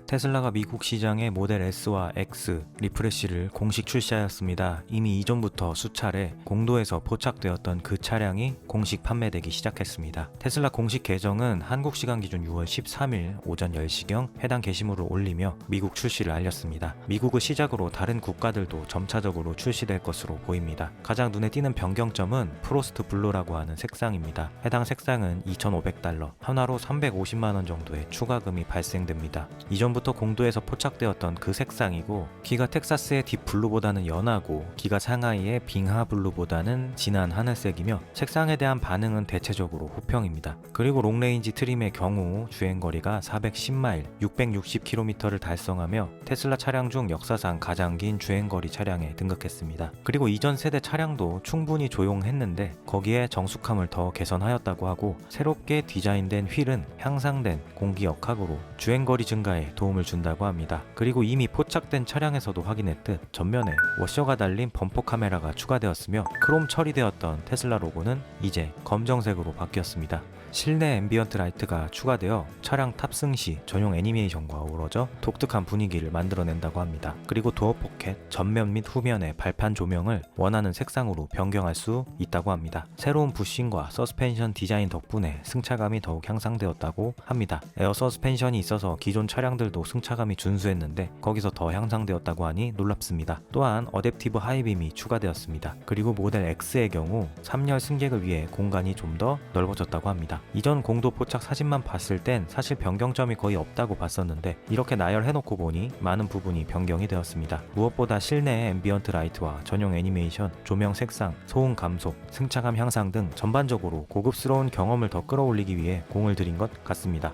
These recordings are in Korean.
테슬라가 미국 시장에 모델 S와 X 리프레시를 공식 출시하였습니다. 이미 이전부터 수차례 공도에서 포착되었던 그 차량이 공식 판매되기 시작했습니다. 테슬라 공식 계정은 한국 시간 기준 6월 13일 오전 10시경 해당 게시물을 올리며 미국 출시를 알렸습니다. 미국을 시작으로 다른 국가들도 점차적으로 출시될 것으로 보입니다. 가장 눈에 띄는 변경점은 프로스트 블루라고 하는 색상입니다. 해당 색상은 $2,500, 하나로 350만원 정도의 추가금이 발생됩니다. 이전부터 공도에서 포착되었던 그 색상이고, 기가 텍사스의 딥블루보다는 연하고 기가 상하이의 빙하 블루보다는 진한 하늘색이며 색상에 대한 반응은 대체적으로 호평입니다. 그리고 롱레인지 트림의 경우 주행거리가 410마일, 660km를 달성하며 테슬라 차량 중 역사상 가장 긴 주행거리 차량에 등극했습니다. 그리고 이전 세대 차량도 충분히 조용했는데 거기에 정숙함을 더 개선하였다고 하고, 새롭게 디자인된 휠은 향상된 공기 역학으로 주행거리 증가에 도움을 준다고 합니다. 그리고 이미 포착된 차량에서도 확인했듯 전면에 워셔가 달린 범퍼 카메라가 추가되었으며 크롬 처리되었던 테슬라 로고는 이제 검정색으로 바뀌었습니다. 실내 앰비언트 라이트가 추가되어 차량 탑승 시 전용 애니메이션과 어우러져 독특한 분위기를 만들어낸다고 합니다. 그리고 도어 포켓, 전면 및 후면의 발판 조명을 원하는 색상으로 변경할 수 있다고 합니다. 새로운 부싱과 서스펜션 디자인 덕분에 승차감이 더욱 향상되었다고 합니다. 에어 서스펜션이 있어서 기존 차량들도 승차감이 준수했는데 거기서 더 향상되었다고 하니 놀랍습니다. 또한 어댑티브 하이빔이 추가되었습니다. 그리고 모델 X의 경우 3열 승객을 위해 공간이 좀 더 넓어졌다고 합니다. 이전 공도 포착 사진만 봤을 땐 사실 변경점이 거의 없다고 봤었는데 이렇게 나열해놓고 보니 많은 부분이 변경이 되었습니다. 무엇보다 실내의 앰비언트 라이트와 전용 애니메이션, 조명 색상, 소음 감소, 승차감 향상 등 전반적으로 고급스러운 경험을 더 끌어올리기 위해 공을 들인 것 같습니다.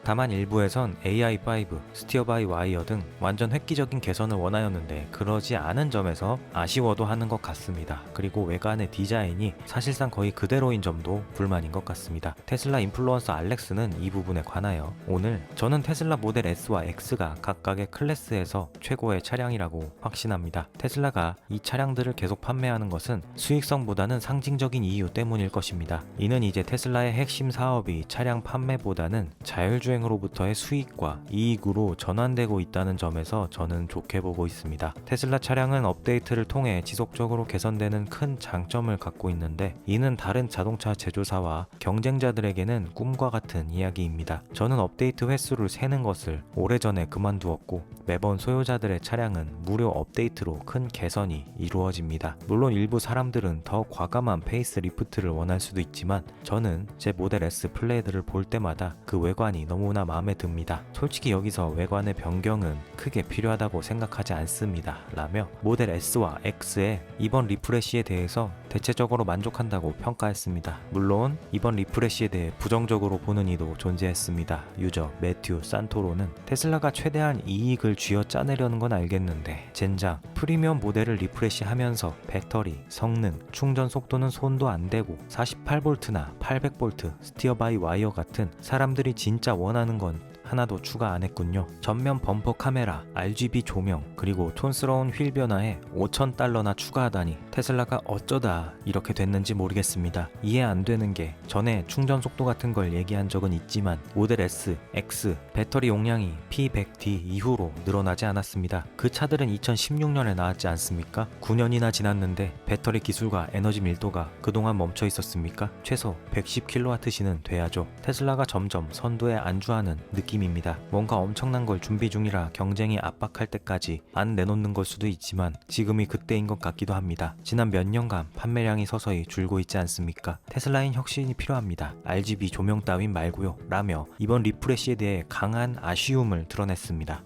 다만 일부에선 AI5, 스티어 바이 와이어 등 완전 획기적인 개선을 원하였는데 그러지 않은 점에서 아쉬워도 하는 것 같습니다. 그리고 외관의 디자인이 사실상 거의 그대로인 점도 불만인 것 같습니다. 테슬라 인플루언서 알렉스는 이 부분에 관하여 오늘 저는 테슬라 모델 S와 X가 각각의 클래스에서 최고의 차량이라고 확신합니다. 테슬라가 이 차량들을 계속 판매하는 것은 수익성보다는 상징적인 이유 때문일 것입니다. 이는 이제 테슬라의 핵심 사업이 차량 판매보다는 자율주행 으로부터의 수익과 이익으로 전환되고 있다는 점에서 저는 좋게 보고 있습니다. 테슬라 차량은 업데이트를 통해 지속적으로 개선되는 큰 장점을 갖고 있는데 이는 다른 자동차 제조사와 경쟁자들에게는 꿈과 같은 이야기입니다. 저는 업데이트 횟수를 세는 것을 오래전에 그만두었고 매번 소유자들의 차량은 무료 업데이트로 큰 개선이 이루어집니다. 물론 일부 사람들은 더 과감한 페이스 리프트를 원할 수도 있지만 저는 제 모델 S 플레이드를 볼 때마다 그 외관이 너무나 마음에 듭니다. 솔직히 여기서 외관의 변경은 크게 필요하다고 생각하지 않습니다. 라며 모델 S와 X의 이번 리프레시에 대해서 대체적으로 만족한다고 평가했습니다. 물론 이번 리프레시에 대해 부정적으로 보는 이도 존재했습니다. 유저 매튜 산토로는 테슬라가 최대한 이익을 쥐어짜내려는 건 알겠는데 젠장 프리미엄 모델을 리프레시하면서 배터리, 성능, 충전 속도는 손도 안 대고 48V나 800V 스티어 바이 와이어 같은 사람들이 진짜 원하는 건 하나도 추가 안 했군요. 전면 범퍼 카메라, RGB 조명, 그리고 촌스러운 휠 변화에 $5,000나 추가하다니 테슬라가 어쩌다 이렇게 됐는지 모르겠습니다. 이해 안 되는 게 전에 충전 속도 같은 걸 얘기한 적은 있지만 모델 S, X 배터리 용량이 P100D 이후로 늘어나지 않았습니다. 그 차들은 2016년에 나왔지 않습니까? 9년이나 지났는데 배터리 기술과 에너지 밀도가 그동안 멈춰 있었습니까? 최소 110kWh는 돼야죠. 테슬라가 점점 선두에 안주하는 느낌입니다. 뭔가 엄청난 걸 준비 중이라 경쟁이 압박할 때까지 안 내놓는 걸 수도 있지만 지금이 그때인 것 같기도 합니다. 지난 몇 년간 판매량이 서서히 줄고 있지 않습니까? 테슬라인 혁신이 필요합니다. RGB 조명 따윈 말고요. 라며 이번 리프레시에 대해 강한 아쉬움을 드러냈습니다.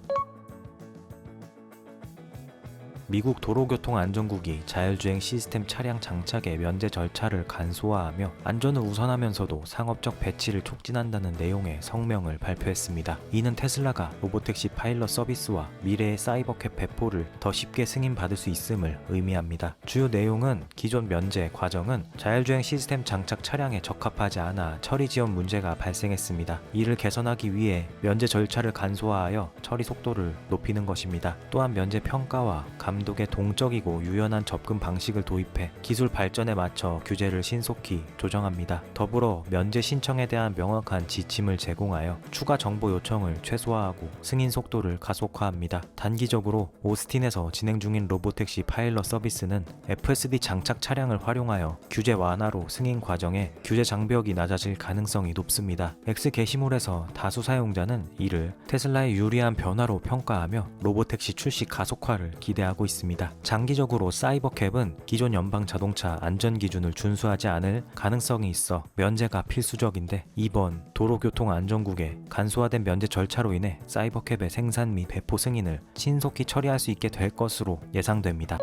미국 도로교통안전국이 자율주행 시스템 차량 장착의 면제 절차를 간소화하며 안전을 우선하면서도 상업적 배치를 촉진한다는 내용의 성명을 발표했습니다. 이는 테슬라가 로보택시 파일럿 서비스와 미래의 사이버캡 배포를 더 쉽게 승인받을 수 있음을 의미합니다. 주요 내용은 기존 면제 과정은 자율주행 시스템 장착 차량에 적합하지 않아 처리 지연 문제가 발생했습니다. 이를 개선하기 위해 면제 절차를 간소화하여 처리 속도를 높이는 것입니다. 또한 면제 평가와 감독 감독의 동적이고 유연한 접근 방식을 도입해 기술 발전에 맞춰 규제를 신속히 조정합니다. 더불어 면제 신청에 대한 명확한 지침을 제공하여 추가 정보 요청을 최소화하고 승인 속도를 가속화합니다. 단기적으로 오스틴에서 진행 중인 로보택시 파일럿 서비스는 FSD 장착 차량을 활용하여 규제 완화로 승인 과정에 규제 장벽이 낮아질 가능성이 높습니다. X 게시물에서 다수 사용자는 이를 테슬라의 유리한 변화로 평가하며 로보택시 출시 가속화를 기대하고 있습니다. 장기적으로 사이버캡은 기존 연방 자동차 안전 기준을 준수하지 않을 가능성이 있어 면제가 필수적인데, 이번 도로교통안전국의 간소화된 면제 절차로 인해 사이버캡의 생산 및 배포 승인을 신속히 처리할 수 있게 될 것으로 예상됩니다.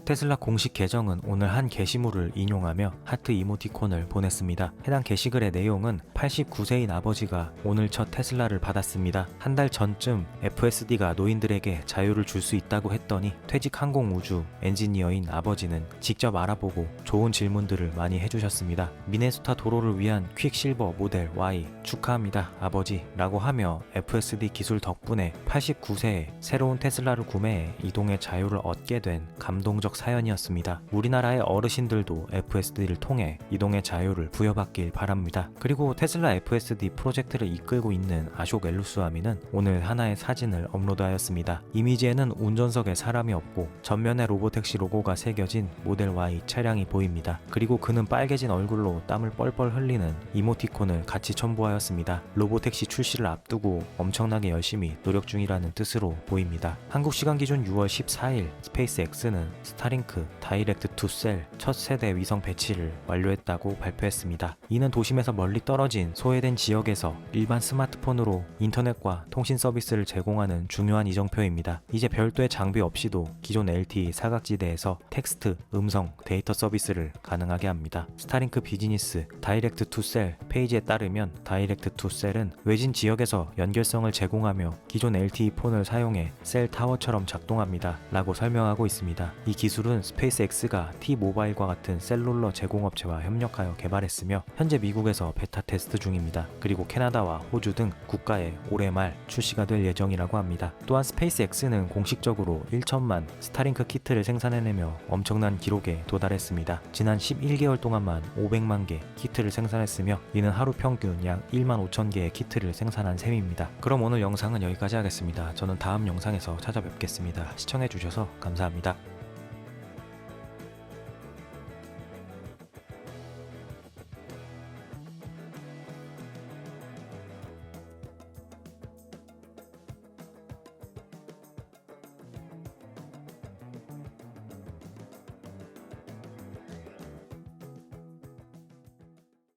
테슬라 공식 계정은 오늘 한 게시물을 인용하며 하트 이모티콘을 보냈습니다. 해당 게시글의 내용은 89세인 아버지가 오늘 첫 테슬라를 받았습니다. 한 달 전쯤 FSD가 노인들에게 자유를 줄 수 있다고 했더니 퇴직 항공우주 엔지니어인 아버지는 직접 알아보고 좋은 질문들을 많이 해주셨습니다. 미네소타 도로를 위한 퀵실버 모델 Y 축하합니다 아버지 라고 하며 FSD 기술 덕분에 89세에 새로운 테슬라를 구매해 이동의 자유를 얻게 된 감동적 사연이었습니다. 우리나라의 어르신들도 FSD를 통해 이동의 자유를 부여받길 바랍니다. 그리고 테슬라 FSD 프로젝트를 이끌고 있는 아쇼 엘루스와미는 오늘 하나의 사진을 업로드하였습니다. 이미지에는 운전석에 사람이 없고 전면에 로보택시 로고가 새겨진 모델 Y 차량이 보입니다. 그리고 그는 빨개진 얼굴로 땀을 뻘뻘 흘리는 이모티콘을 같이 첨부하였습니다. 로보택시 출시를 앞두고 엄청나게 열심히 노력 중이라는 뜻으로 보입니다. 한국 시간 기준 6월 14일 스페이스X는 스타링크 다이렉트 투 셀 첫 세대 위성 배치를 완료했다고 발표했습니다. 이는 도심에서 멀리 떨어진 소외된 지역에서 일반 스마트폰으로 인터넷과 통신 서비스를 제공하는 중요한 이정표입니다. 이제 별도의 장비 없이도 기존 LTE 사각지대에서 텍스트, 음성, 데이터 서비스를 가능하게 합니다. 스타링크 비즈니스 다이렉트 투 셀 페이지에 따르면 다이렉트 투 셀은 외진 지역에서 연결성을 제공하며 기존 LTE 폰을 사용해 셀 타워처럼 작동합니다 라고 설명하고 있습니다. 이 기술은 스페이스X가 T-모바일과 같은 셀룰러 제공업체와 협력하여 개발했으며 현재 미국에서 베타 테스트 중입니다. 그리고 캐나다와 호주 등 국가에 올해 말 출시가 될 예정이라고 합니다. 또한 스페이스X는 공식적으로 1천만 스타링크 키트를 생산해내며 엄청난 기록에 도달했습니다. 지난 11개월 동안만 500만 개 키트를 생산했으며 이는 하루 평균 약 1만 5천 개의 키트를 생산한 셈입니다. 그럼 오늘 영상은 여기까지 하겠습니다. 저는 다음 영상에서 찾아뵙겠습니다. 시청해주셔서 감사합니다.